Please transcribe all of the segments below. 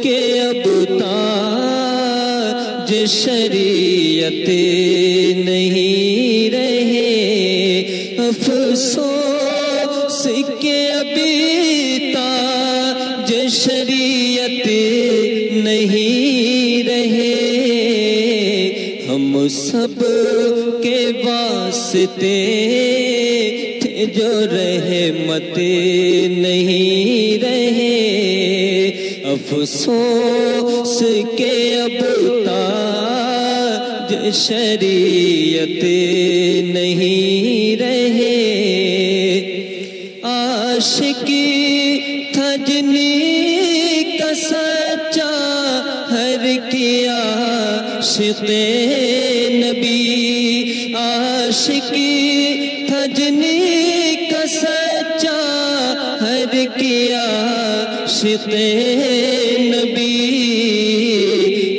کے اب تاج شریعت نہیں رہے، افسوس کے ابھی تاج شریعت نہیں رہے، ہم سب کے واسطے تھے جو رحمت نہیں رہے، افسوس کے اب تاج شریعت نہیں رہے، عاشقی تھا جنہیں کا سچا ہر کیا عاشق نبی، عاشقی تھا جنہیں کا سچا ہر کیا عاشق نبی،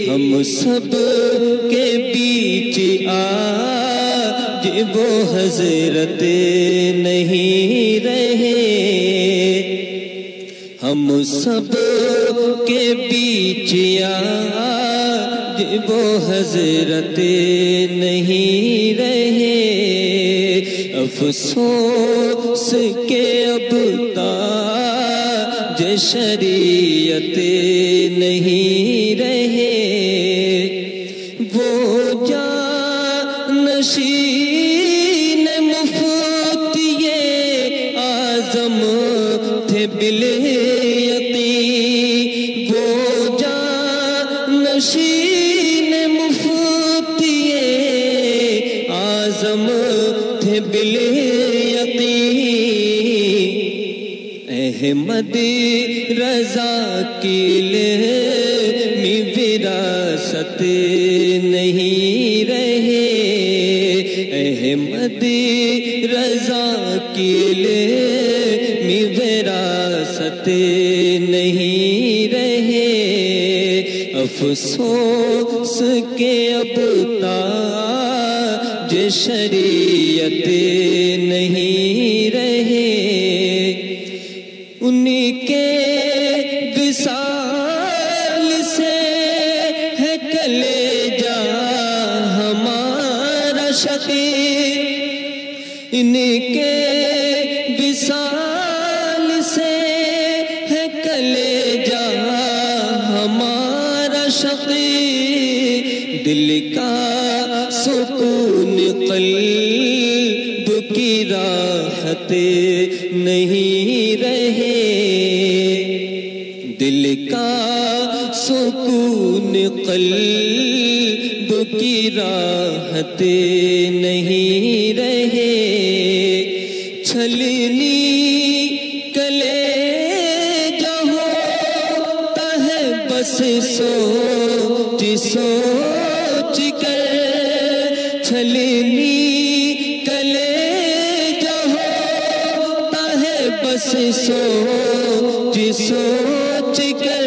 ہم سب کے بیچ آج وہ حضرت نہیں رہے، ہم سب کے بیچ آج وہ حضرت نہیں رہے، افسوس کے اب تاج شریعت نہیں رہے، وہ جانشین مفتی اعظم تھے بالیقین، وہ جانشین مفتی اعظم تھے بالیقین، احمد رضا کی علمی وراثت نہیں رہے، احمد رضا کی علمی وراثت نہیں رہے، افسوس کے اب تاج شریعت نہیں رہے، ان کے وصال سے ہے کلیجہ ہمارا شقیق، ان کے وصال سے ہے کلیجہ ہمارا شقیق، دل کا سکون قلب کی راحت نہیں رہے، دل کا سکون قلب کی راحت نہیں رہے، چھلنی کلیجہ ہوتا ہے بس سوچ سوچ کر، چھلنی کلیجہ ہوتا ہے بس سوچ سوچ کر،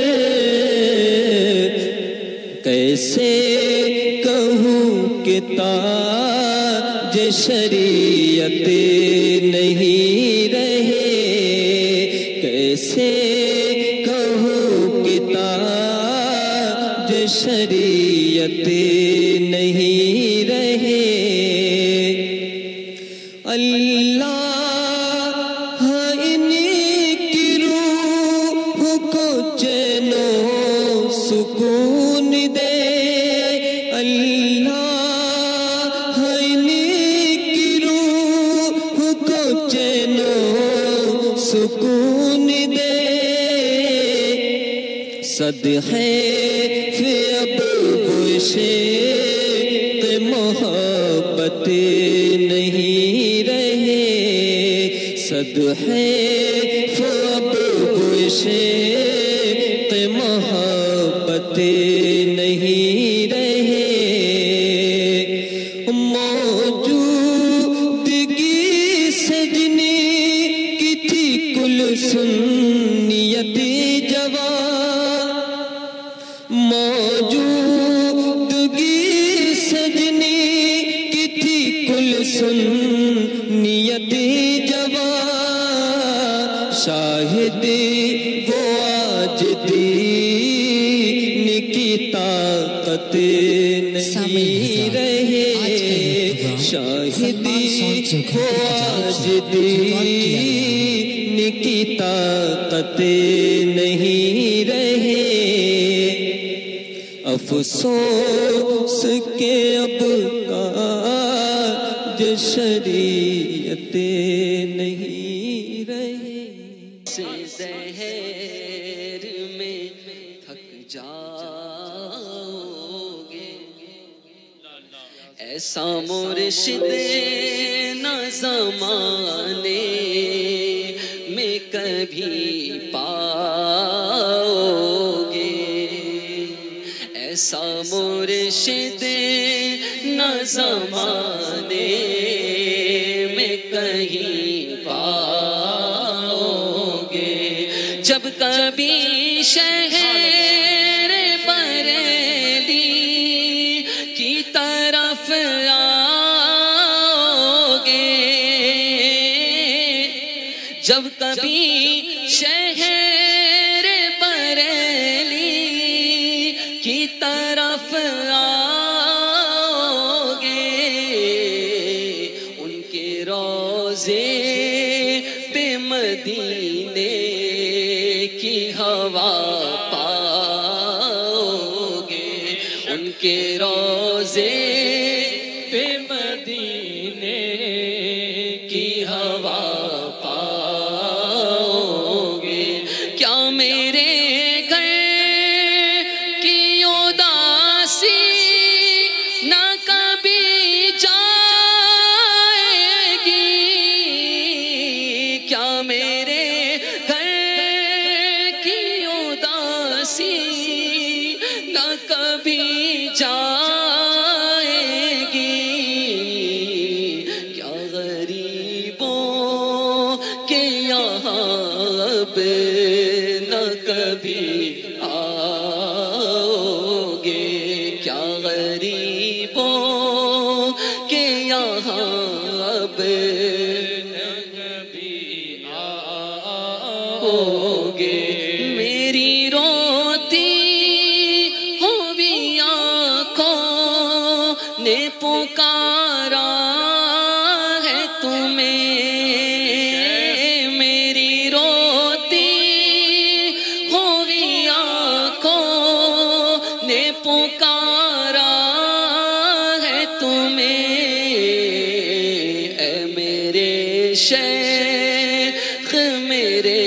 کیسے کہوں کہ تاج شریعت نہیں رہے، کیسے کہوں کہ تاج شریعت نہیں رہے، اللہ ان کی روح کو چین و سکون دے، اللہ ان کی روح کو چین و سکون دے، صدقے فی ابو عشق محبت نہیں رہے، صدقے فی ابو عشق محبت نہیں رہے، موجودگی سے جنی کی تھی کل سنیت جوان، موجودگی سے جنی کی تھی کل سنیت جوان، شاہد وہ آج دی وہ آج دین کی طاقت نہیں رہے، افسوس کے اب کاج شریعت نہیں رہے۔ زہر میں تھک جاؤ گے، ایسا مرشد نہ زمانے میں کبھی پاؤ گے، ایسا مرشد نہ زمانے میں کہیں پاؤ گے۔ جب کبھی شہر بریلی کی طرف آؤ گے، جب کبھی شہر بریلی کی طرف آؤ گے، ان کے روضے پہ مدینے کی ہوا پاؤ گے، ان کے روضے پہ مدینے کی ہوا پاؤ گے۔ کیا میرے گھر کی اداسی نہ کبھی جائے گی، کیا میرے گھر کی اداسی نہ کبھی جائے گی، کیا غریبوں کے یہاں اب نہ کبھی آؤ گے، کیا غریبوں کے یہاں اب نہ کبھی آؤ گے۔ میری روتی ہوئی آنکھوں نے پکارا ہے تمہیں، میری روتی ہوئی آنکھوں نے پکارا ہے تمہیں، اے میرے شیخ میرے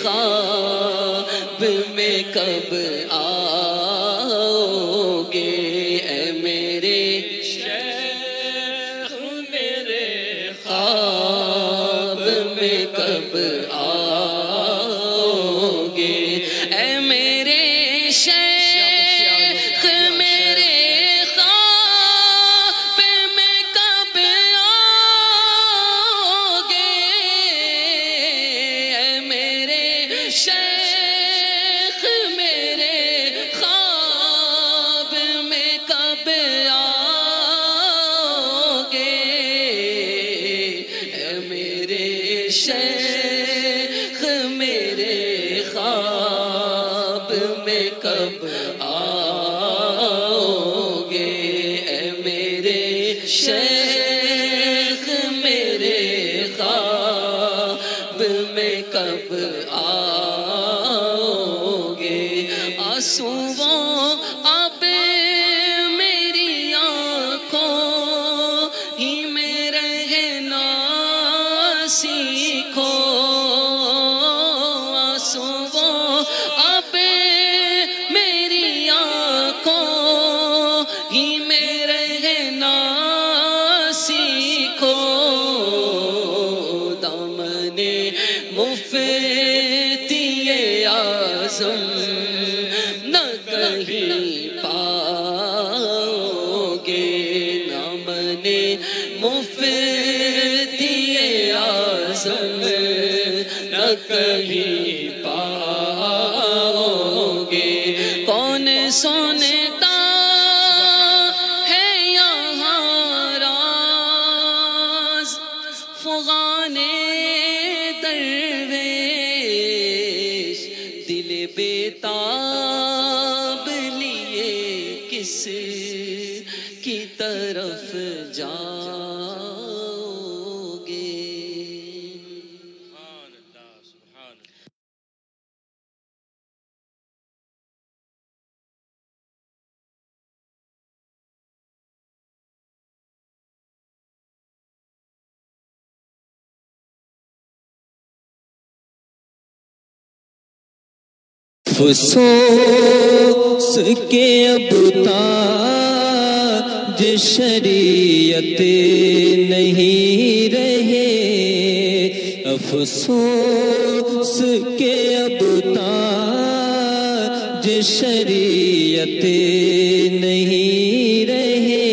خواب میں کب آؤ گے، اے میرے شیخ میرے خواب میں کب آؤ گے، اے میرے شیخ میرے خواب میں کب آؤ گے، اے میرے شیخ میرے خواب میں کب آؤ گے، اے میرے شیخ میرے خواب میں کب آؤ گے، اے میرے شیخ میرے خواب میں کب آؤ گے۔ آنسوؤں اب میری آنکھوں ہی میں رہنا سیکھو، آنسوؤں اب میری آنکھوں ہی میں رہنا سیکھو، دامن مفتی اعظم نہ کہیں پاؤ گے، دامن مفتی اعظم نہ کہیں پاؤ گے۔ کون سنتا ہے یہاں راز فغان درویش، دل بیتاب لیے کس کی طرف جاؤ افسوس کے اب تاج شریعت نہیں رہے، افسوس کے اب تاج شریعت نہیں رہے،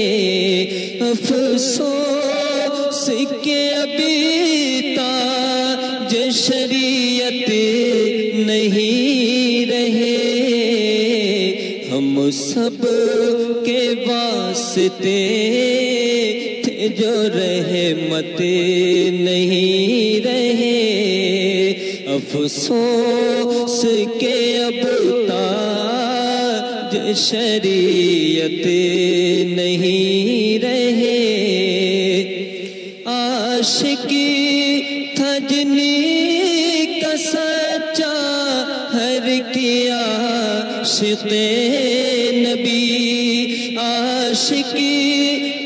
افسوس کے ابھی تاج شریعت نہیں رہے، ہم سب کے واسطے تھے جو رحمت نہیں رہے، افسوس کے اب تاج شریعت نہیں رہے، عاشقی تھا جنہیں کا سچا ہر کیا عاشق نبی، عاشقی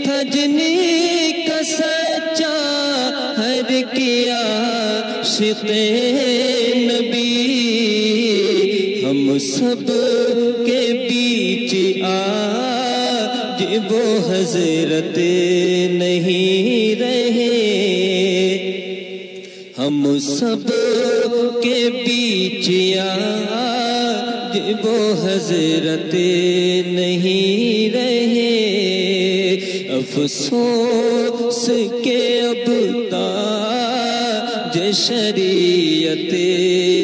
تھا جنہیں کا سچا ہر کیا عاشق نبی، ہم سب کے بیچ آج وہ حضرت نہیں رہے، ہم سب کے بیچ آج وہ حضرت نہیں رہے، افسوس کے اب تاج شریعت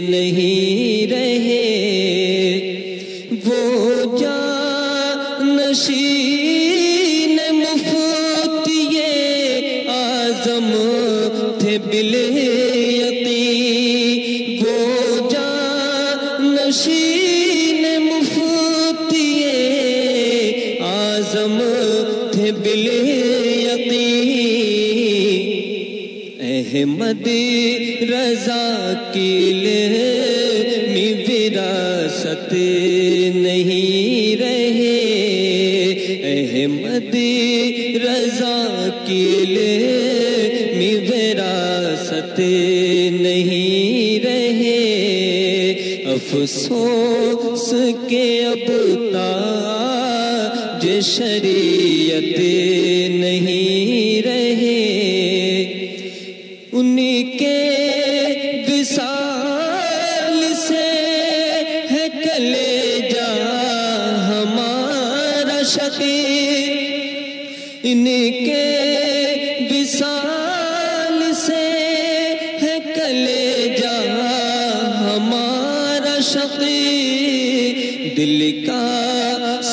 نہیں رہے، وہ جانشین مفتی اعظم تھے بالیقین، وہ جانشین مفتی اعظم تھے بالیقین، احمد رضا کی علمی وراثت نہیں رہے، احمد رضا کی علمی وراثت نہیں رہے، افسوس کے اب تاج شریعت نہیں رہے، انہی کے وصال سے ہے کلیجہ ہمارا شقیق، انہی کے وصال سے ہے کلیجہ ہمارا شقیق، دل کا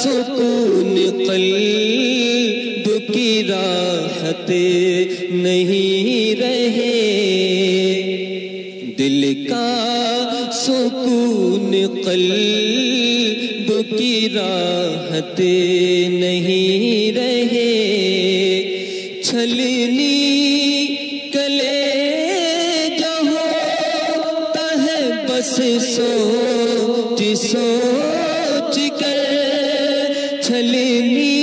سکون قلب کی راحت نہیں رہے، دل کا سکون قلب کی راحت نہیں رہے، چھلنی کلیجہ ہوتا ہے بس سوچ سوچ کر، چھلنی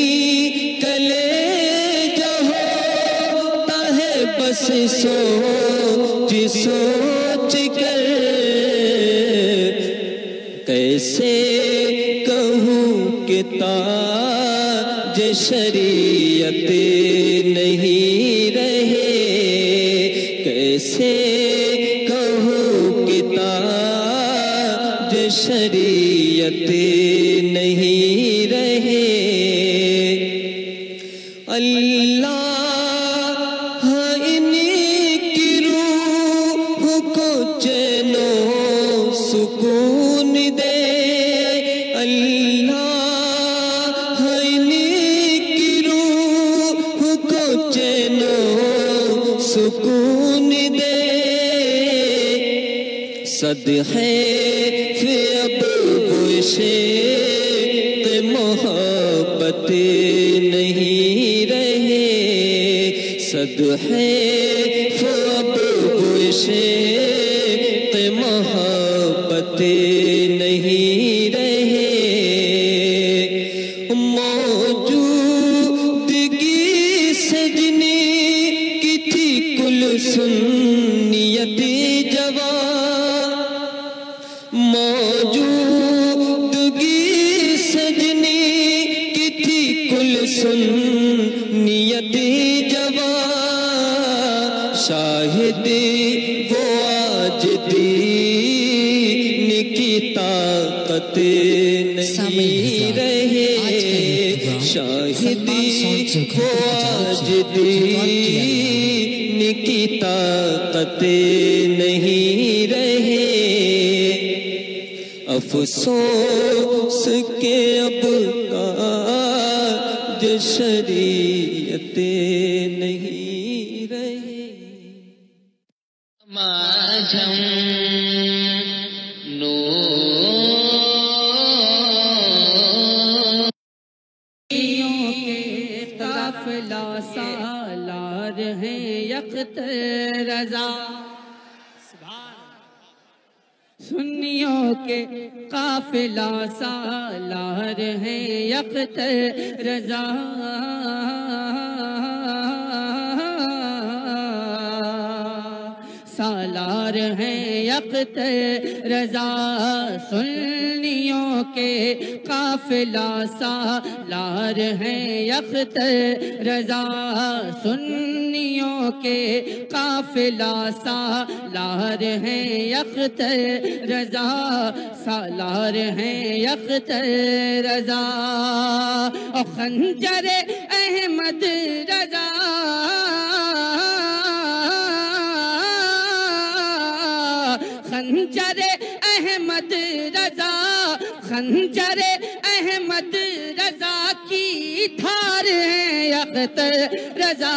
کلیجہ ہوتا ہے بس سوچ سوچ کر، کیسے کہوں کہ تاج شریعت نہیں رہے، کیسے کہوں کہ تاج شریعت نہیں رہے، اللہ انہی کی روح کو چین و سکون دے، اللہ انہی کی روح کو چین و سکون دے، صدقے فی ابو عشق محبت نہیں رہے، صدقے فی ابو عشق محبت نہیں رہے، موجودگی سجنی کی تھی کل سنیت جوان، موجود سنیت جوان شاہد وہ آج دین کی طاقت نہیں رہے شاہد وہ آج دین کی طاقت نہیں رہے افسوس کے اب کاج شریعت نہیں رہے ماجھم نوریوں کے قافلہ سالار ہیں یکت رضا سنیوں کے قافلہ سالار ہیں یکت رضا سالار ہیں یکت رضا سنیوں کے قافلہ سالار ہیں یکت رضا سنیوں کے قافلہ سالار ہیں یکت رضا سالار ہیں یکت رضا اور خنجر احمد رضا خنجر احمد رضا خنجر احمد رضا کی دھار ہے یکت رضا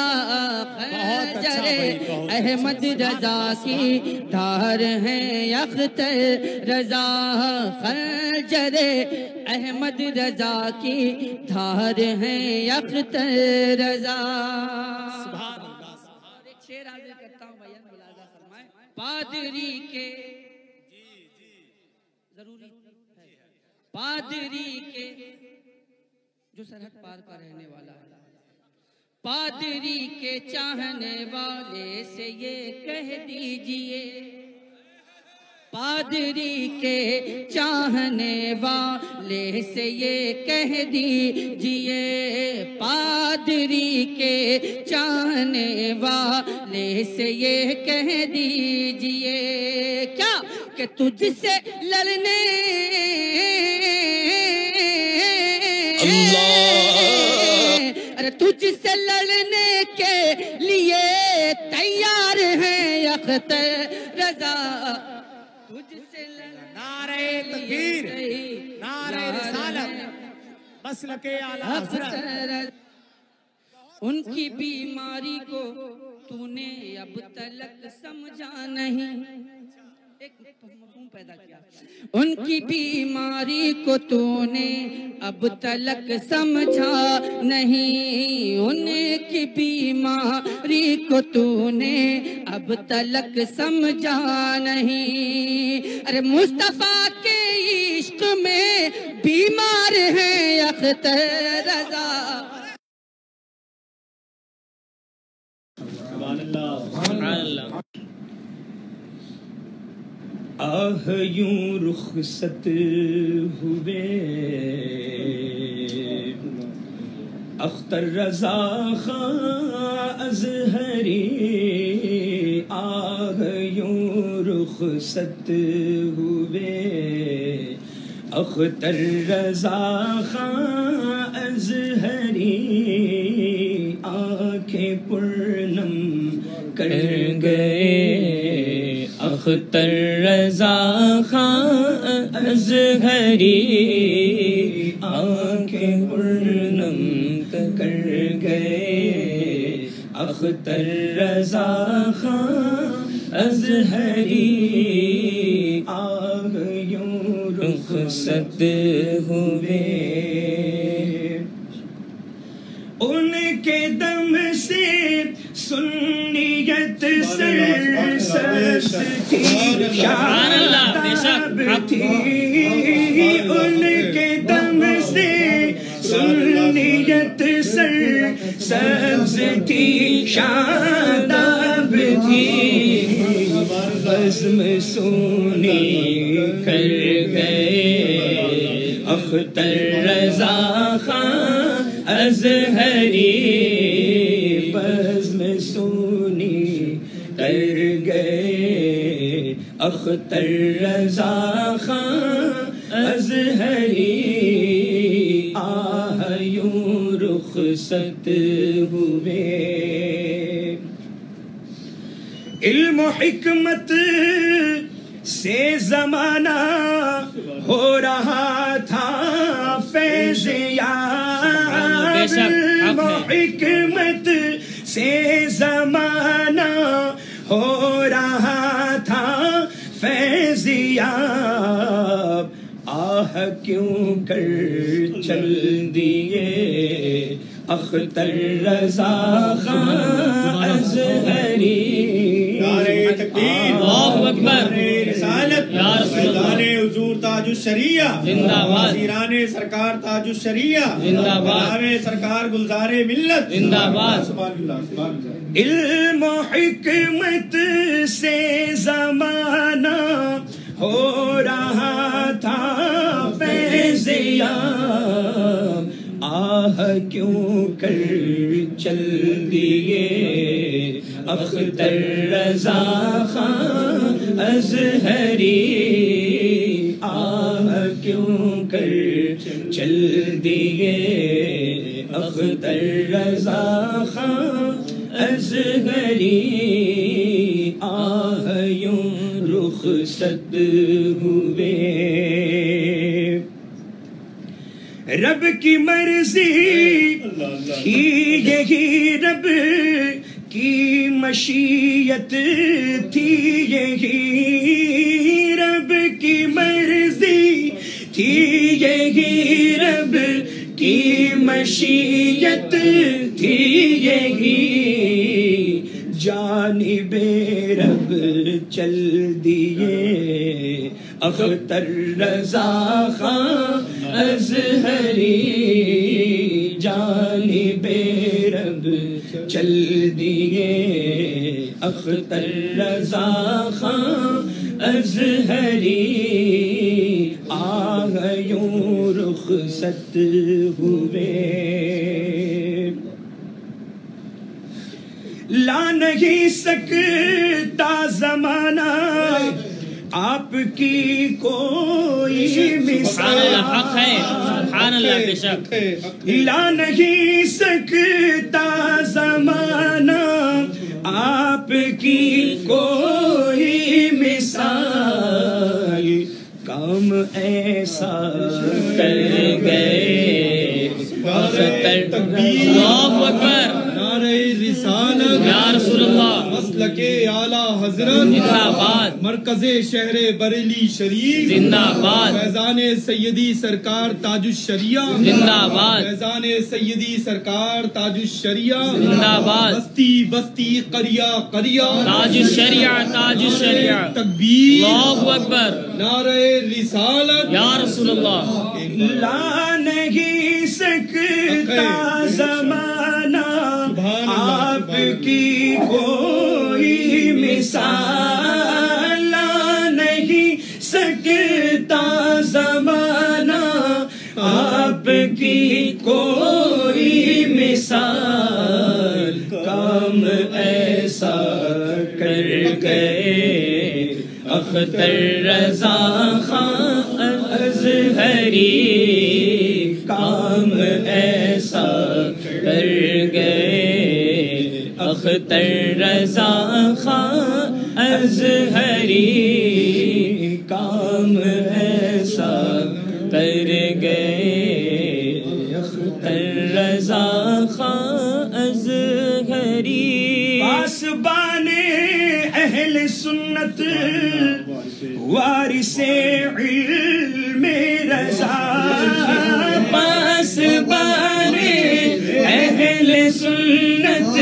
خنجر احمد رضا کی دھار ہے یکت رضا خنجر احمد رضا کی دھار ہے یکت رضا ایک شعر حاضر کرتا ہوں بیان ملاحظہ فرمائیں پادری کے ضروری پادری کے جو سرحد پار کا رہنے والا ہے پادری کے چاہنے والے سے یہ کہہ دیجئے پادری کے چاہنے والے سے یہ کہہ دیجئے پادری کے چاہنے والے سے یہ کہہ دیجئے کیا کہ تجھ سے لڑنے ارے تجھ سے لڑنے کے لیے تیار ہیں یکت رضا تجھ سے نعرہ تکبیر نعرہ رسالت مسلک اعلی حضرت ان کی بیماری کو تو نے اب تلک سمجھا نہیں ایک مفہوم پیدا کیا ان کی بیماری کو تو نے اب تلک سمجھا نہیں ان کی بیماری کو تو نے اب تلک سمجھا نہیں ارے مصطفیٰ کے عشق میں بیمار ہیں یکت رضا آہ یوں رخصت ہوئے اختر رضا خاں ازہری آہ یوں رخصت ہوئے اختر رضا خاں ازہری آنکھیں پرنم کر گئے اختر رضا خاں ازہری آنکھیں پرنم کر گئے اختر رضا خاں ازہری آگ یوں رخصت ہوئے ان کے دم سے سنیت سرسبزی شاداب تھی ان کے دم سے سنیت سرسبزی شاداب تھی بزم سونی کر گئے اختر رضا خاں از ازہری بزم سونی کر گئے اختر رضا خان ازہری آہ یوں رخصت ہوئے علم و حکمت سے زمانہ ہو رہا تھا فیض یاب علم و حکمت سے زمانہ ہو رہا تھا فیض یاب آہ کیوں کر چل دیے اختر رضا خان ازہری نعرہ تکبیر اللہ اکبر رسالت یا رسول اللہ فیضان حضور تاج الشریعہ زندہ باد وزیران سرکار تاج الشریعہ زندہ باد غلام سرکار گلزار ملت زندہ باد سبحان اللہ سبحان اللہ علم و حکمت سے زمانہ ہو رہا تھا فیض یاب آہ کیوں کر چل دیے اختر رضا خان ازہری آہ کیوں کر چل دیے اختر رضا خان ازہری آہ یوں رخصت ہوئے رب کی مرضی تھی یہی رب کی مشیت تھی یہی رب کی مرضی تھی یہی رب کی مشیت تھی یہی جانب رب چل دیے اختر رضا خان ازہری جانب رب چل دیے اختر رضا خان ازہری آہ یوں رخصت ہوئے لا نہیں سکتا زمانہ آپ کی کوئی سبحان اللہ حق ہے سبحان اللہ بے شک لا نہیں سکتا زمانہ آپ کی کوئی مثال کام ایسا کر گئے اختر اللہ اکبر نعرہ رسالت یا رسول اللہ مسلک اعلیٰ حضرت زندہ باد مرکز شہر بریلی شریف زندہ باد فیضان سیدی سرکار تاج الشریعہ زندہ باد فیضان سیدی سرکار تاج الشریعہ زندہ باد بستی بستی قریہ قریہ تاج الشریعہ تاج الشریعہ تکبیر اللہ اکبر نعرہ رسالت یا رسول اللہ لا نہیں سکتا زمانہ آپ کی کوئی مثال لا نہیں سکتا زمانہ آپ کی کوئی مثال کام ایسا کر گئے اختر رضا خان ازہری کام ایسا کر گئے اختر رضا خان ازہری کام ایسا کر گئے اختر رضا خان ازہری پاسبان اہل سنت وارث علم رضا پاسبان اہل سنت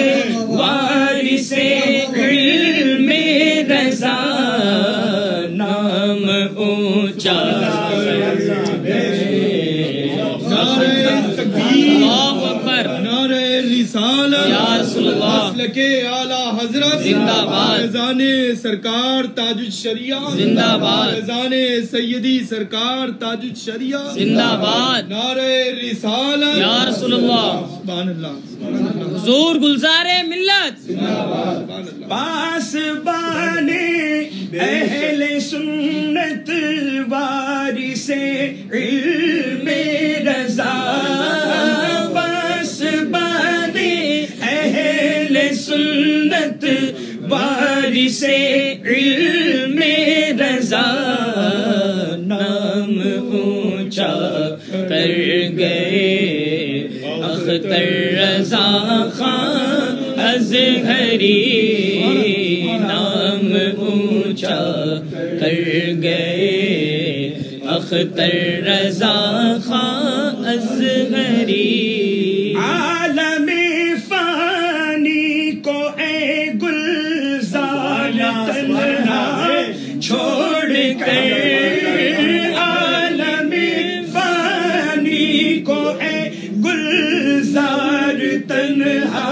وارث علم رضا نام اونچا اللہ اکبر نعرہ رسالت یا رسول اللہ مسلک اعلیٰ حضرت زندہ باد فیضان سرکار تاج الشریعہ زندہ باد فیضان سیدی سرکار تاج الشریعہ زندہ باد نعرہ رسالت یا رسول رسول اللہ سبحان اللہ حضور گلزار ملت پاس بانے اہل سنت وارث علم رضا پاس بانے اہل سنت وارث علم رضا نام اونچا کر گئے اختر رضا خان ازہری نام اونچا کر گئے اختر رضا خان ازہری عالم فانی کو اے گلزار تنہا چھوڑ کر عالم فانی کو اے گلزار تنہا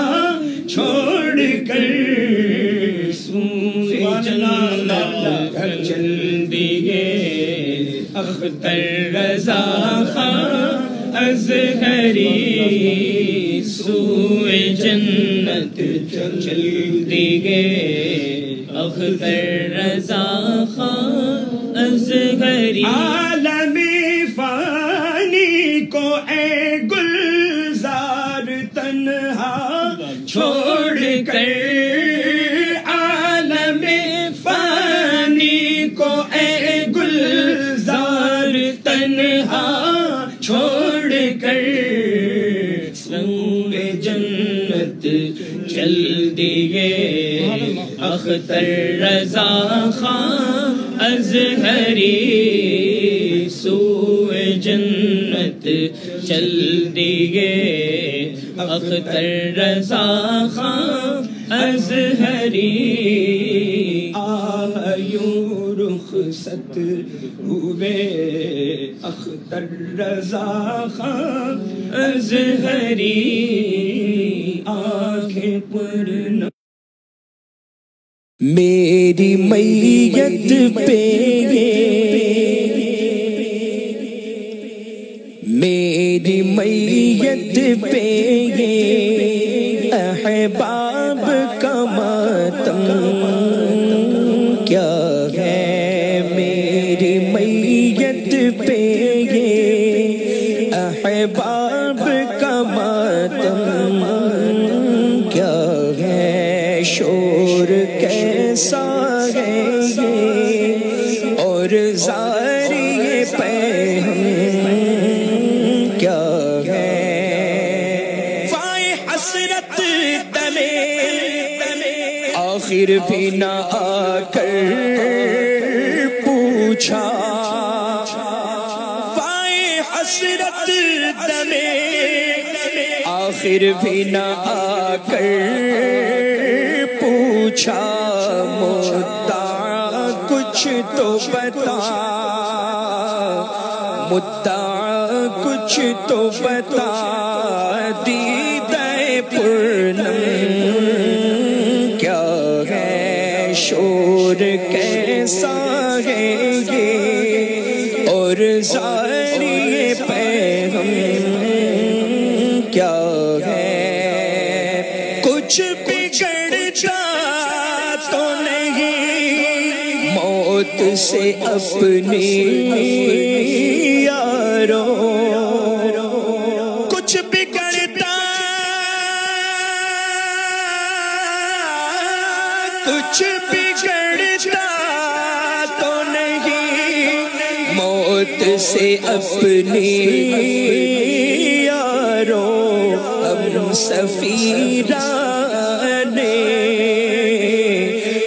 چھوڑ کر سوئے جنت چل دیے اختر رضا خان ازہری سوئے جنت چل دیے اختر رضا خان ازہری عالم فانی کو اے گلزار تنہا چھوڑ کر عالم فانی کو اے گلزار تنہا چھوڑ کر سنگ جنت چل دیے اختر رضا خان ازہری سوئے جنت چل دیے اختر رضا خان ازہری آیوں رخصت ہوئے اختر رضا خان ازہری آنکھیں پر میری میت پہ میری میت پہ احباب کا ماتم کیا ہے میری میت پہ احباب کا ماتم کیا ہے شور کیسا ہے یہ اور زاری پیغام کیا ہے فائے حسرت تلے آخر بھی نہ آ کر پوچھا فائے حسرت تلے آخر بھی نہ آ کر پوچھا مدعا کچھ تو بتا مدعا کچھ تو بتا دیدہ پرنم کیا ہے شور کیسا ہے یہ اور زاری پیغام کیا ہے کچھ بگڑتا تو نہیں موت سے اپنی یارو کچھ بگڑتا کچھ بگڑتا تو نہیں موت سے اپنی یارو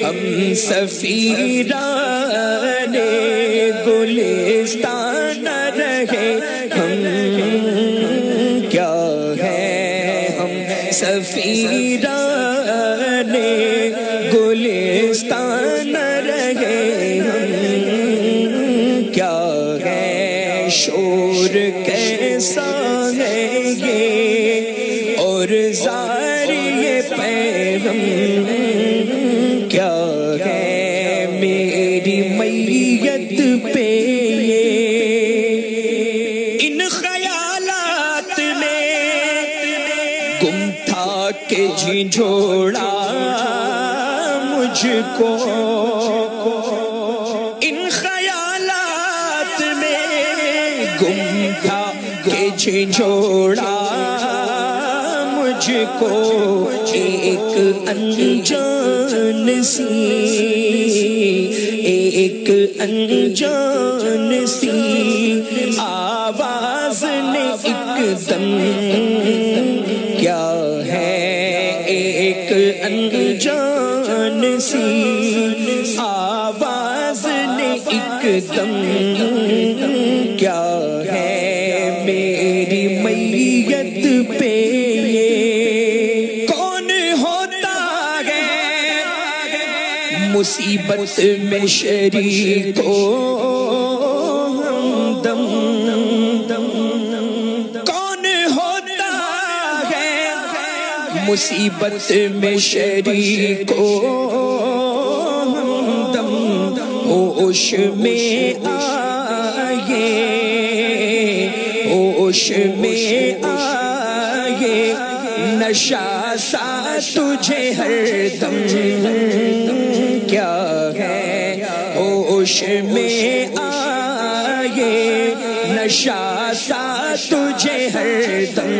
ہم سفیرانے گلستان رہے ہم کیا ہے ہم سفیرانے گلستان رہے ہم کیا ہے شور کیسا ہے یہ اور زاری پیغام کیا ہے میری میت پہ ان خیالات میں کے جھنجھوڑا مجھ کو ان خیالات میں گم تھا کہ جھنجھوڑا مجھ کو ایک انجان سی ایک انجان سی آواز نے ایک دم کیا ہے ایک انجان سی آواز نے ایک دم کیا ہے میری میت پہ کون ہوتا ہے مصیبت میں شریک ہو ہمدم کون ہوتا ہے مصیبت میں شریک ہو ہمدم ہوش میں آئے ہوش میں آئے نشہ سا تجھے ہر دم کیا ہے ہوش میں آئے نشہ سا تجھے ہر دم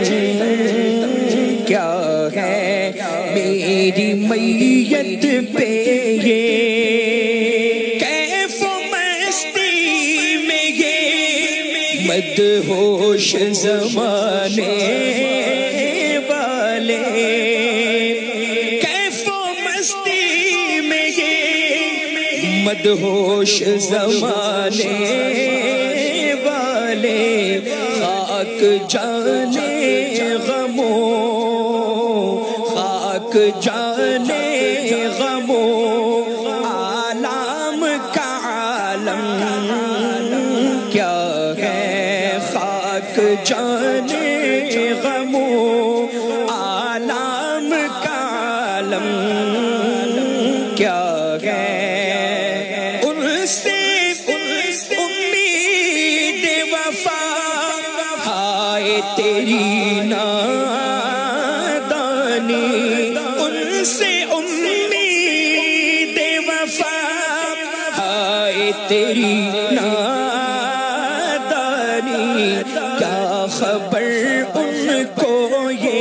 کیا ہے میری میت پہ یہ کیف و مستی میں یہ مدہوش زمانے والے کیف و مستی میں یہ مدہوش زمانے والے خاک جانے غموں خاک جانے غموں عالم کا عالم کیا ہے خاک جانے غموں عالم کا عالم کیا ہے ان سے امید وفا ہائے تیری نادانی ان سے امید وفا ہائے تیری نادانی کیا خبر ان کو یہ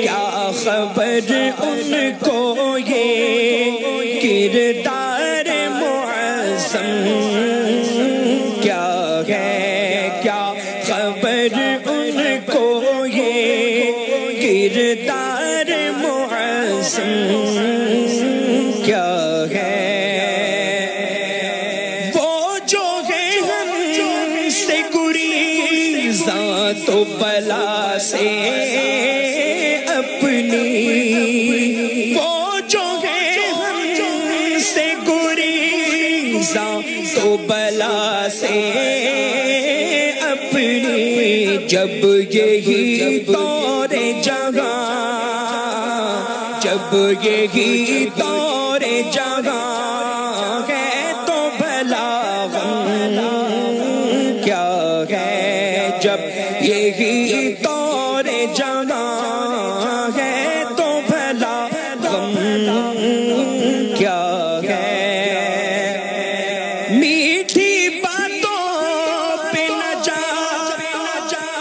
کیا خبر ان کو یہ کردار معظم کیا ہے کیا خبر ان کو یہ کردار معظم کیا ہے وہ جو ہے ہم سے گریزاں تو بلا سے اپنی وہ جو ہے ہم سے گریزاں تو بلا سے اپنی جب یہی دور جگہ جب یہی دور جگہ ہے تو بھلا غم کیا ہے جب یہی دور جگہ ہے تو بھلا غم کیا ہے میٹھی باتوں پہ نہ جا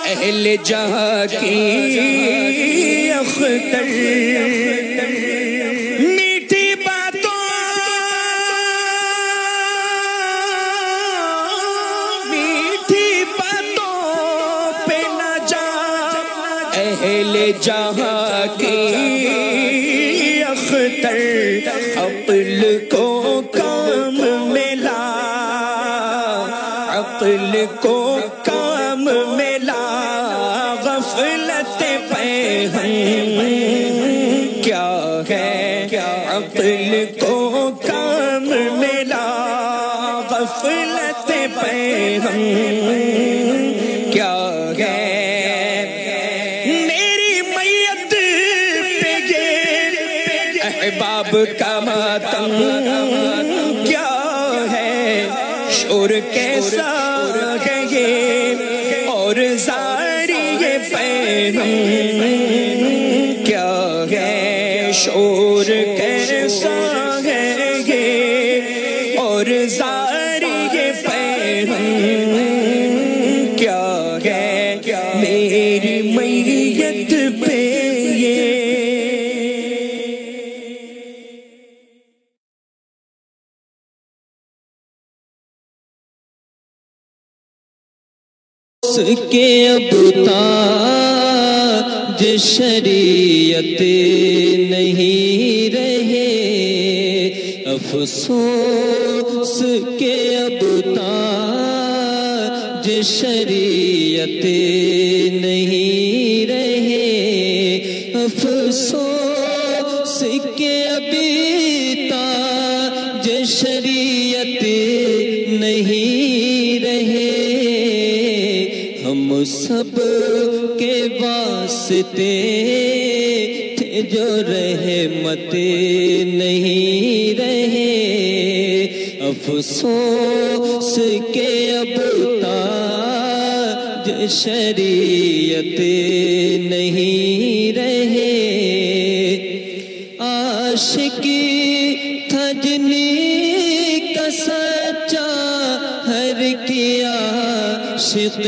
اہل جہاں کی اختر میٹھی باتوں پہ نہ جا اہل جہاں کی اختر عقل کو کام ملا عقل کو کام ملا غفلت پہ ہم کیا ہے عقل کو کام ملا غفلت پہ ہم کیا ہے میری میت پہ یہ احباب کا ماتم کیا ہے شور کیسا ہے یہ اور زاری یہ پیغام شور کیسا ہے یہ اور زاری یہ پیغام کیا ہے میری میت پہ یہ اس کے اب تاج شریعت نہیں رہے افسوس کے اب تاج شریعت نہیں رہے افسوس کے ابھی تاج شریعت نہیں رہے ہم سب کے واسطے تھے جو رحمت نہیں رہے افسوس کے اب تاج شریعت نہیں رہے عاشقی تھا جنہیں کا سچا ہر کیا عاشق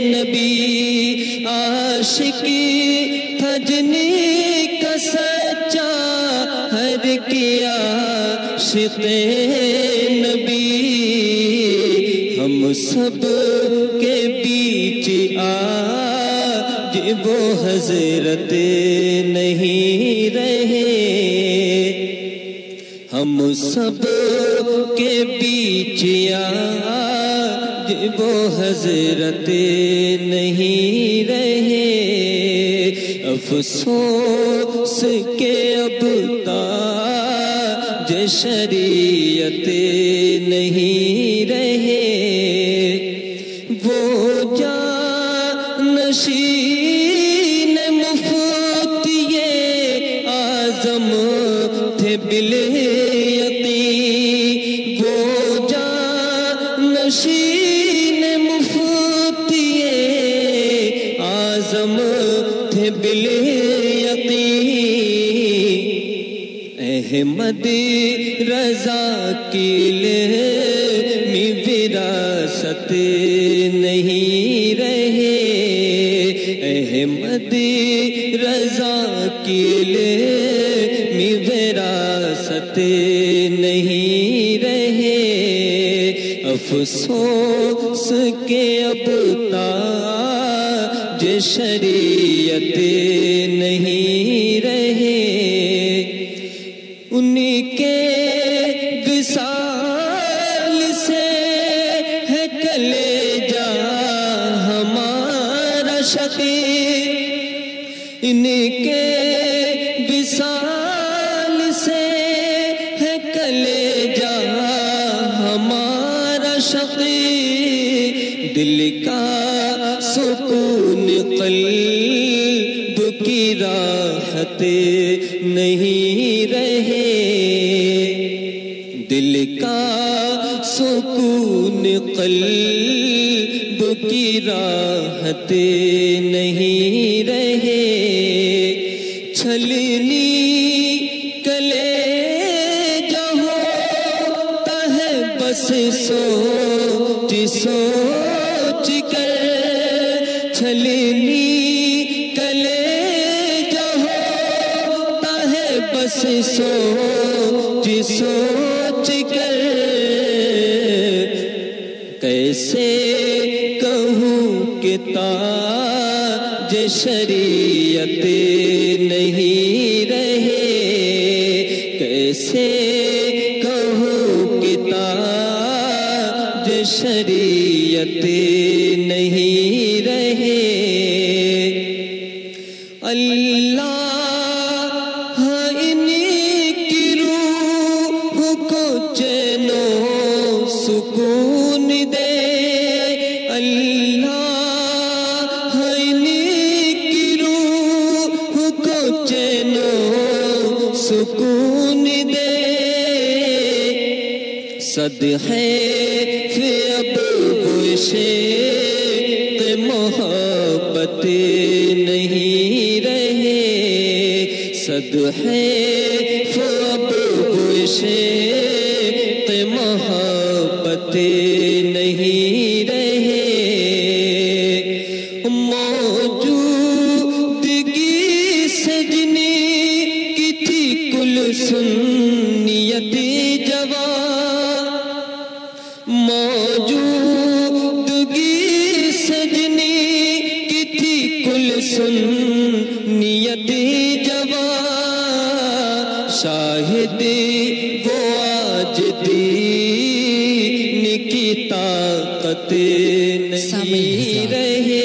نبی عاشقی تھا جنہیں کا سچا ہر کیا عاشق نبی ہم سب کے بیچ آج وہ حضرت نہیں رہے ہم سب کے بیچ آج وہ حضرت نہیں رہے افسوس کے اب تاج شریعت نہیں رہے وہ جانشین مفتی اعظم تھے بالیقین وہ جانشین مفتی اعظم تھے بالیقین احمد رضا کی علمی وراثت نہیں رہے احمد رضا کی علمی وراثت نہیں رہے افسوس کے اب تاج شریعت نہیں رہے ان کے وصال سے ہے کلیجہ ہمارا شقیق ان کے وصال سے ہے کلیجہ ہمارا شقیق دل کا سکون قلب کی راحت نہیں رہے دل کا سکون قلب کی راحت نہیں رہے چھلنی کلیجہ ہوتا ہے بس سوچ سوچ کر چھلنی کلیجہ ہوتا ہے بس سوچ سوچ کر کیسے کہوں کہ تاج شریعت نہیں رہے کیسے کہوں کہ تاج شریعت نہیں رہے اللہ ان کی روح کو چین و سکون دے اللہ ان کی روح کو چین و سکون دے صدقے فی ابو عشق محبت نہیں رہے عشق ہے اب عشق محبت نہیں رہے موجودگی سجنے کی تھی کل سنیت جوان موجودگی سجنے کی تھی کل سنیت جوان شاہد وہ آج دین کی طاقت نہیں رہے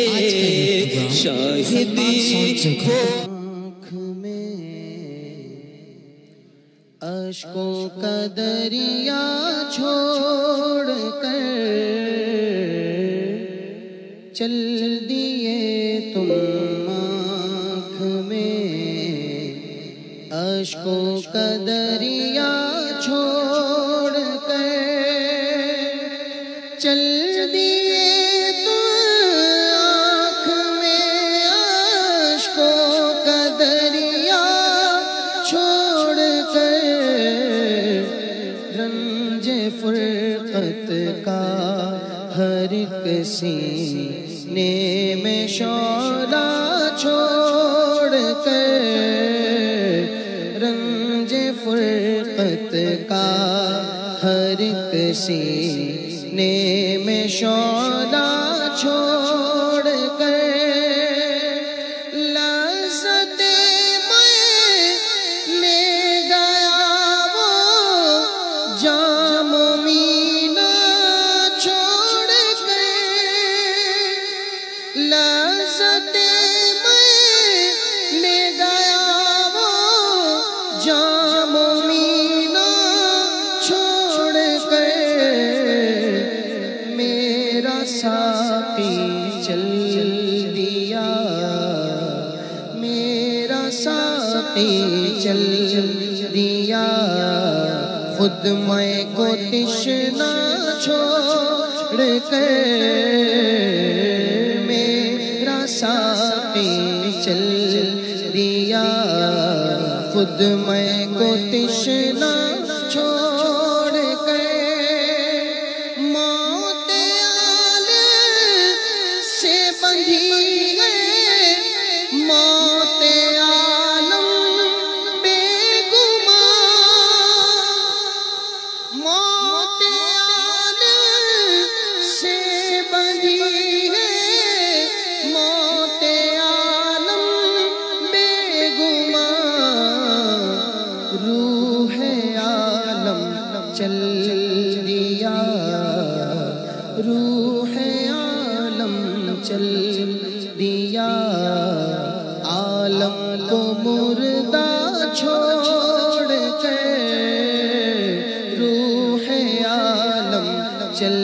شاہدی وہ آنکھ میں اشکوں کا دریا چھوڑ کر چل دیے تم آنکھ میں اشکوں کا دریا چھوڑ کر چل دیے تم آنکھ میں اشکوں کا دریا چھوڑ کر رنج فرقت کا ہر ایک سینے میں شعلہ چھوڑ کر رنج فرقت کا ہر ایک سینے میں شعلہ چھوڑ کر لذت میں لے گیا وہ جام مینا چھوڑ کر لذت میں لے گیا وہ جام مینا چھوڑ کر میرا ساقی چل دیا میرا ساقی چل دیا خود میں کو تشنا چھوڑ کر میرا ساقی چل دیا خود میں کو تشنا چھوڑ کر موت عالم سے بندھی ہے موت عالم بے گمان موت عالم سے بندھی ہے موت عالم بے گمان روح عالم چل دیا روح عالم چل دیا عالم کو مردہ چھوڑ کر روح عالم چل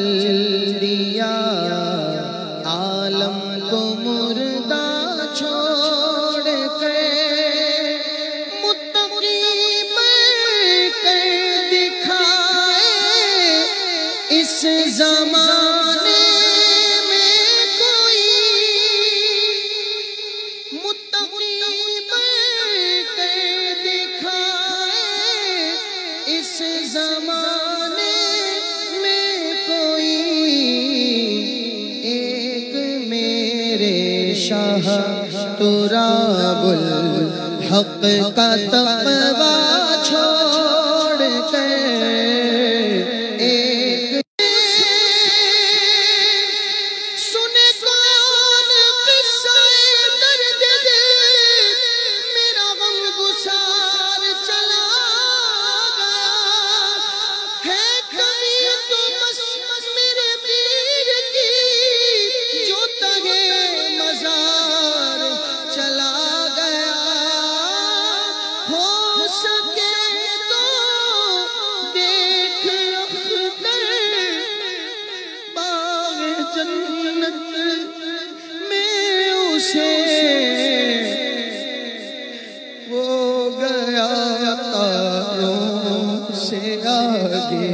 دیا عالم کو مردہ چھوڑ کر متقی بن کر دکھائے اس زمانے میں کوئی متقی بن کر دکھائے اس زمانے میں کوئی ایک میرے شاہ تراب الحق کا تقوی چھوڑ کر ایک سنے کون قصہ درد دل میرا غم گسار چلا گیا ہے کبھی تو بس میرے پیر کی جو تگے مزار چلا گیا ہو سکے تو دیکھ اختر باغ جنت میں اسے وہ گیا تاروں سے آگے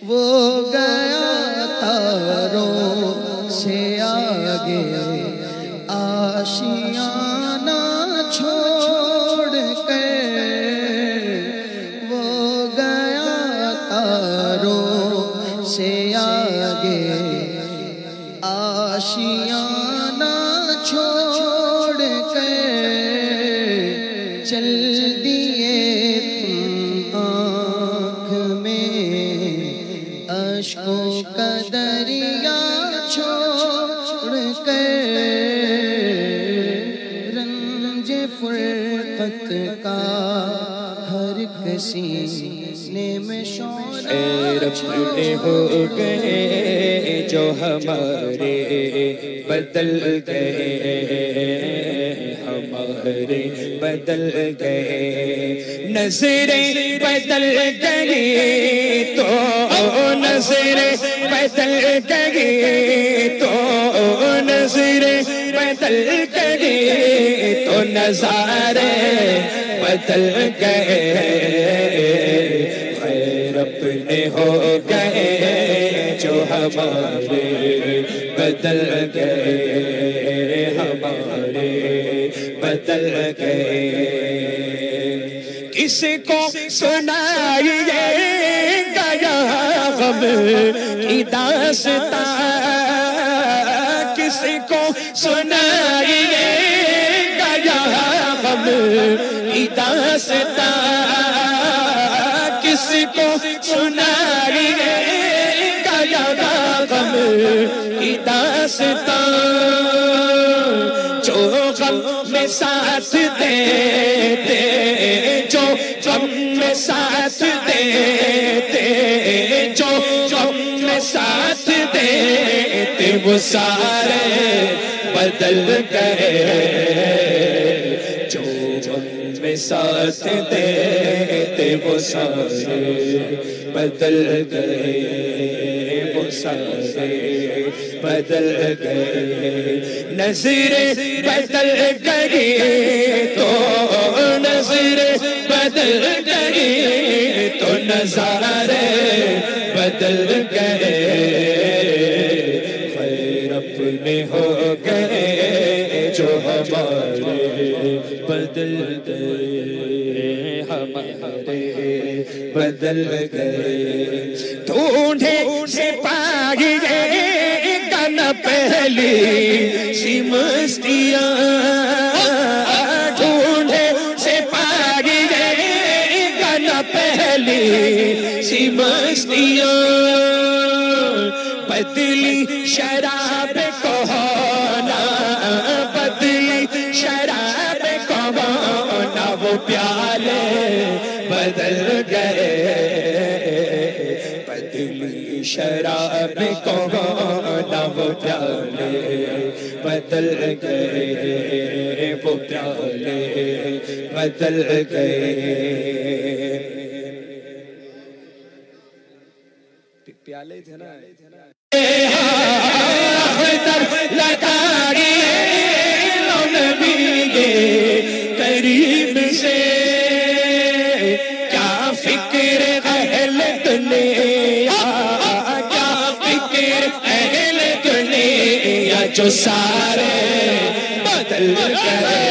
وہ گیا تاروں سے آگے آشیانہ آشیانہ چھوڑ کر چل دیے تم آنکھ میں اشکوں کا دریا چھوڑ کر رنج فرقت کا ہر سینے میں شعلہ اپنے ہو گئے جو ہمارے بدل گئے ہمارے بدل گئے نظریں بدل گئی تو نظریں بدل گئی تو نظریں بدل گئی تو نظارے بدل گئے خیر اپنے ہو گئے جو ہمارے بدل گئے ہمارے بدل گئے کس کو سنائیے گیا غم کی داستان کس کو سنائیے گیا غم کی داستان کس کو سنائیے گیا غم کی داستان جو غم میں ساتھ دیتے جو غم میں ساتھ دیتے جو غم میں ساتھ دیتے وہ سارے بدل گئے جو غم میں ساتھ دیتے وہ سارے بدل گئے وہ سارے بدل گئے نظریں بدل گئی تو نظریں بدل گئی تو نظارے بدل گئے خیر اپنے ہو گئے جو ہمارے بدل گئے ہمارے بدل گئے ڈھونڈے سے پائیے گا نہ پہلی سی مستیاں ڈھونڈے سے پائیے گا نہ پہلی سی مستیاں بدلی شراب کو ہونا بدلی شراب کو ہونا وہ پیالے بدل گئے بدلی شراب کو ہونا وہ پیالے بدل گئے وہ پیالے بدل گئے پیالے تھے نا لگاڑی لو نبی قریب سے کیا فکر اہل دنیا کیا فکر اہل دنیا جو سارے بدل گئے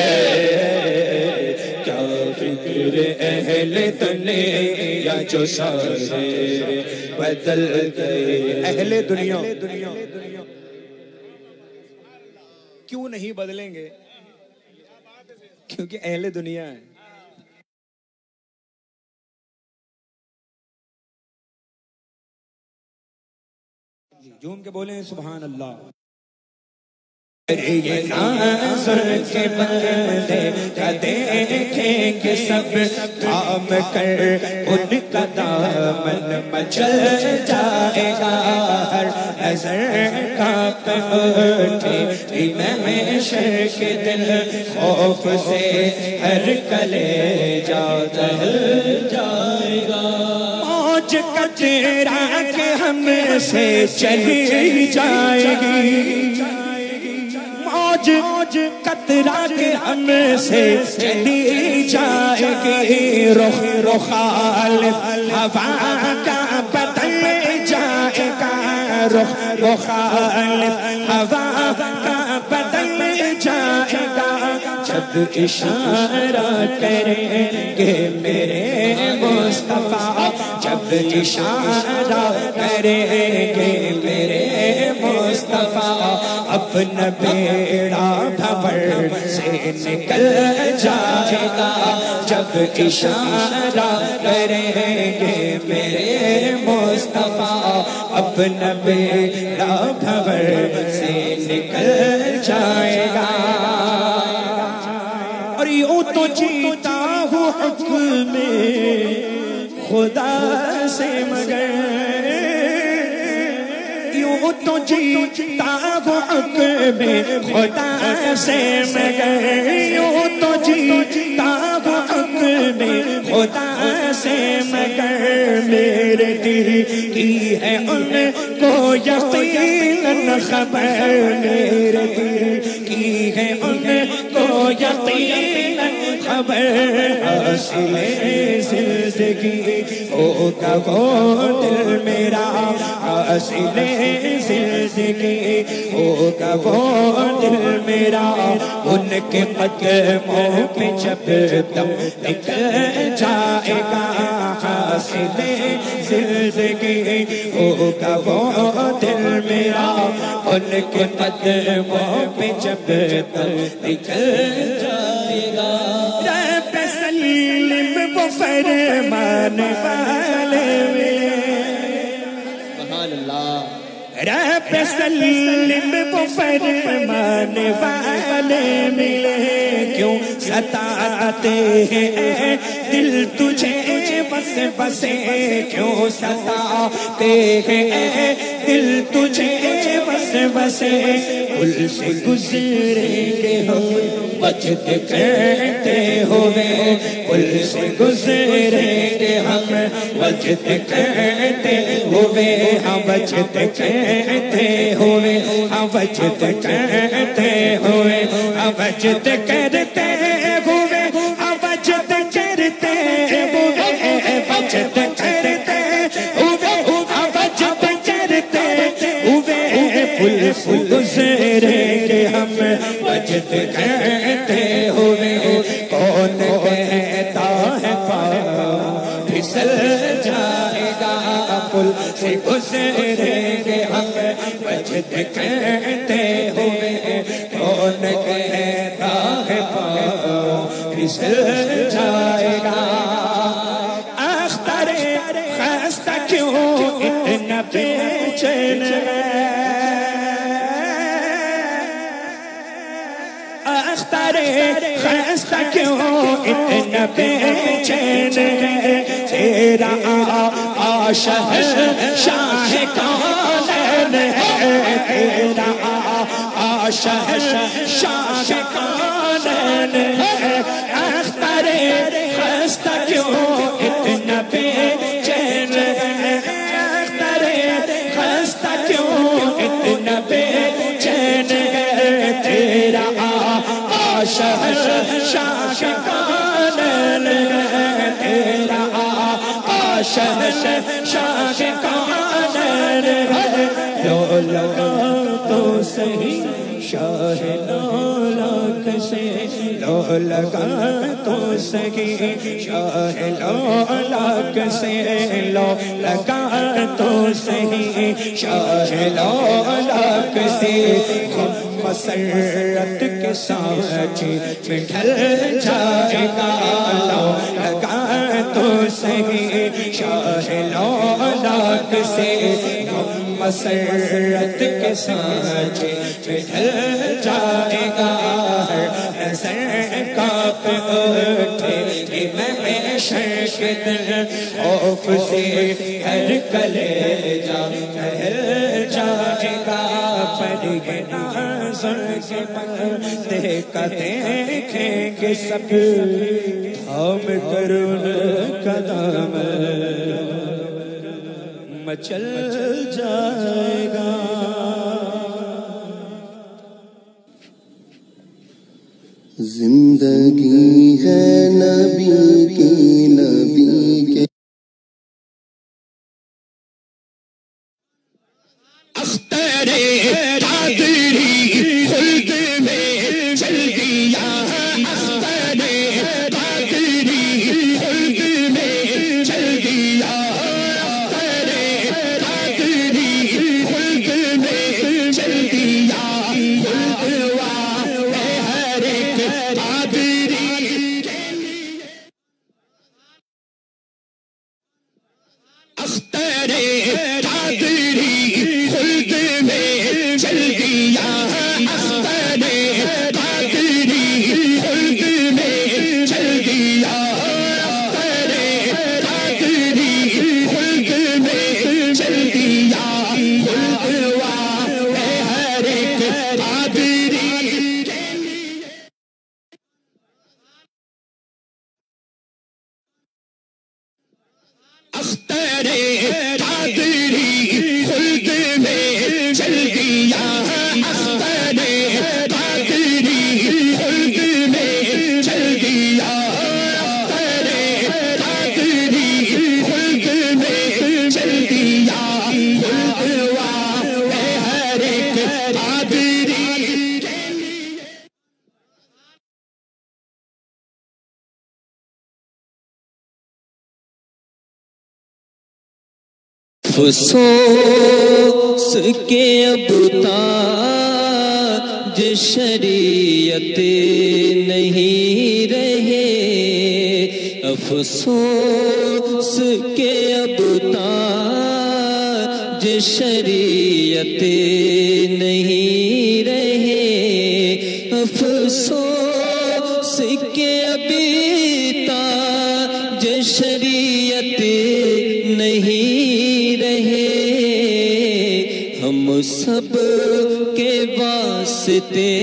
کیا فکر اہل دنیا جو سارے بدل گئے اہل دنیا کیوں نہیں بدلیں گے کیونکہ اہل دنیا ہے جھوم کے بولیں سبحان اللہ یہ ناظر کے بندے کا دیکھیں گے سب تھام کر ان کا دامن مچل جائے گا ہر نظر کانپ اٹھے محشر کے دل خوف سے ہر کلیجہ جل جائے گا موج کترا کے ہم سے چلی جائے گی موج قطرہ کے ہم سے چلی جائے گی رخ مخالف ہوا کا بدل جائے گا رخ مخالف ہوا کا بدل جائے گا جب اشارہ کریں گے میرے مصطفیٰ جب اشارہ کریں گے میرے اپنا بیڑا بھور سے نکل جائے گا جب اشارہ کریں گے میرے مصطفیٰ اپنا بیڑا بھور سے نکل جائے گا اور یوں تو جیتا ہوں حق میں خدا سے مگر یوں تو جیتا ہوں حق میں خدا سے مگر یوں تو جیتا ہوں حق میں خدا سے مگر میرے دل کی ہے ان کو یقیناً خبر میرے دل کی ہے ان کو یقیناً خبر حاصل زندگی ہوگا وہ دل میرا حاصل زندگی ہوگا وہ دل میرا ان کے قدموں پہ جب دم نکل جائے گا حاصل زندگی ہوگا وہ دل میرا ان کے قدموں پہ جب دم نکل جائے گا رب سلم وہ فرمان والے سبحان اللہ رب سلم وہ فرمان والے ملے کیوں ستاتے ہیں دل تجھے بس بسے کیوں ستاتے ہیں دل تجھے بس بسے پل سے گزریں گے ہم بچت کرتے ہوئے پل سے گزریں گے ہم بچت کرتے ہوئے ہم بچت کرتے ہوئے ہم بچت کرتے ہوئے ہم بچت کرتے ہوئے ہم بچت کرتے ہوئے بچت کرتے ہوئے ہم بچت کرتے ہوئے پل سے گزریں گے ہم بچت کرتے ہوئے کون کہتا ہے پاؤں پھسل جائے گا پل سے گزریں گے ہم بچت کرتے ہوئے کون کہتا ہے پاؤں پھسل جائے گا اختر خستہ کیوں اتنا بے چین اختر خستہ کیوں اتنا بے چین تیرا عاشق شاہ کونین ہے تیرا عاشق شاہ کونین ہے اختر خستہ کیوں اتنا بے چین اختر خستہ کیوں اتنا بے چین تیرا عاشق شاہ کونین ہے تیرا عاشق شاہ کونین ہے لو لگا تو صحیح شاہ لولاک سے لو لگا تو صحیح شاہ لولاک سے لو لگا تو صحیح شاہ لولاک سے مسرت کے ساتھ میں ڈھل جائے گا لو لگا تو صحیح شاہ لولاک سے مسرت کے ساتھ میں ڈھل جائے گا نظر کاپ اٹھے کہ میں شرک دل خوف سے ہر کلیجہ ٹھہر جائے گا پر یہ ناظر کے پردے کا دیکھیں گے سب تھام کر ان کا دامن مچل جائے گا زندگی ہے نبی کی نبی کے اختر قادری خلد میں چل گیا اختر قادری خلد میں چل گیا اختر قادری خلد میں چل گیا افسوس کے اب تاج شریعت نہیں رہے، افسوس کے اب تاج شریعت نہیں رہے، افسوس کے ابھی تاج شریعت نہیں رہے، ہم سب کے واسطے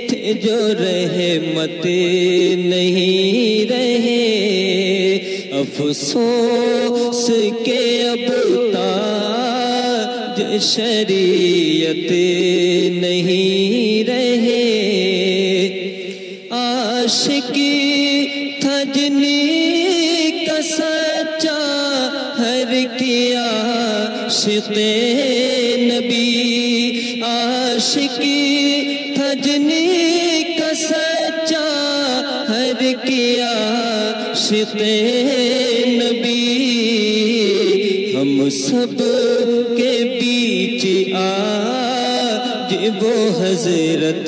تھے جو رحمت نہیں رہے، افسوس کے اب تاج شریعت نہیں رہے، عاشقی تھا جنی کا سچا ہر کیا عاشق نبی، عاشقی تھا جنی کا سچا ہر کیا عاشق نبی، ہم سب کے بیچ آج وہ حضرت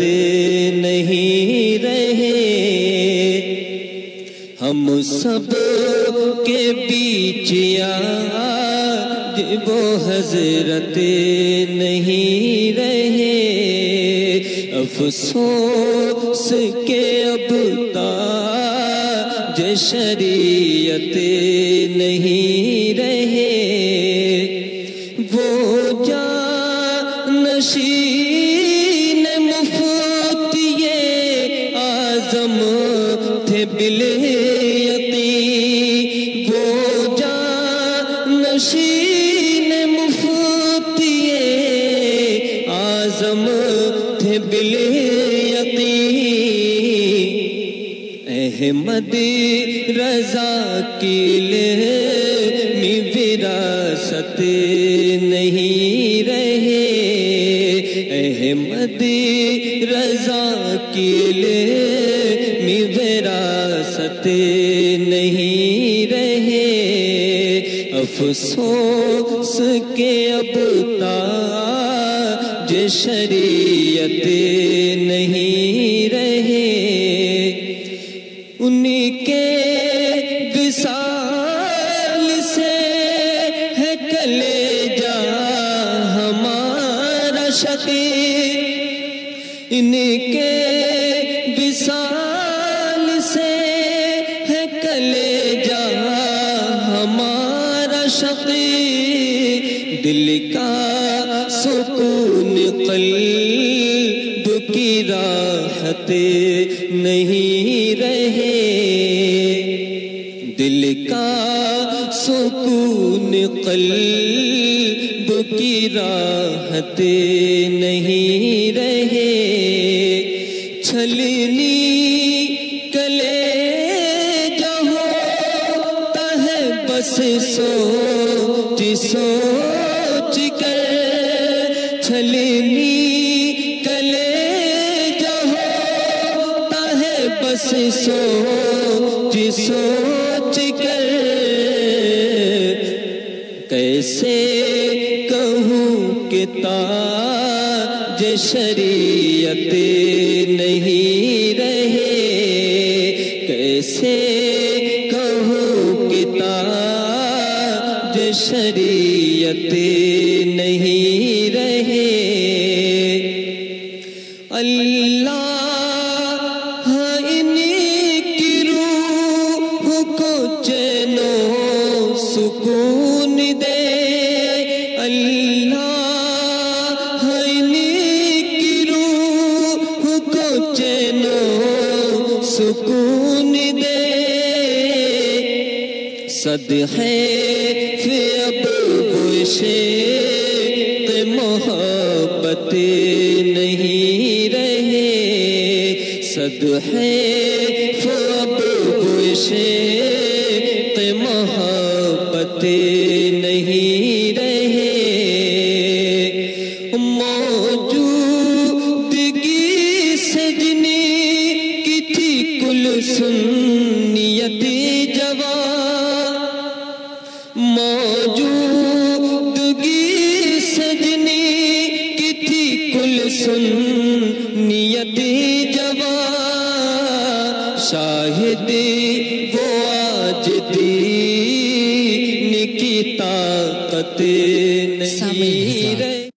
نہیں رہے، ہم سب کے بیچ آج وہ حضرت نہیں رہے، افسوس کے اب تاج شریعت نہیں رہے، وہ جانشین مفتی اعظم تھے بالیقین، وہ جانشین مفتی اعظم تھے بالیقین، احمد رضا کی علمی وراثت نہیں رہے، احمد رضا کی علمی وراثت نہیں رہے، افسوس کے اب تاج شریعت نہیں رہے، انہی کے وصال سے ہے کلیجہ ہمارا شقیق، انہی کے وصال سے ہے کلیجہ ہمارا شقیق، دل کا سکون قلب کی راحت نہیں رہے، دل کا سکون قلب کی راحت نہیں رہے، چھلنی کلیجہ ہوتا ہے بس سوچ سوچ کر، چھلنی کلیجہ ہوتا ہے بس سوچ سوچ کر، کیسے کہوں کہ تاج شریعت نہیں رہے، کیسے کہوں کہ تاج شریعت نہیں رہے، اللہ انہی کی روح کو چین و سکون دے، اللہ انہی کی روح کو چین و سکون دے، صدقے فی اب عشق محبت نہیں رہے، صدقے فی اب عشق محبت نہیں رہے، موجودگی سجنی کی تھی کل سنیت جوان، موجود سنیتی جوان شاہد وہ آج دین کی طاقت نہیں رہے.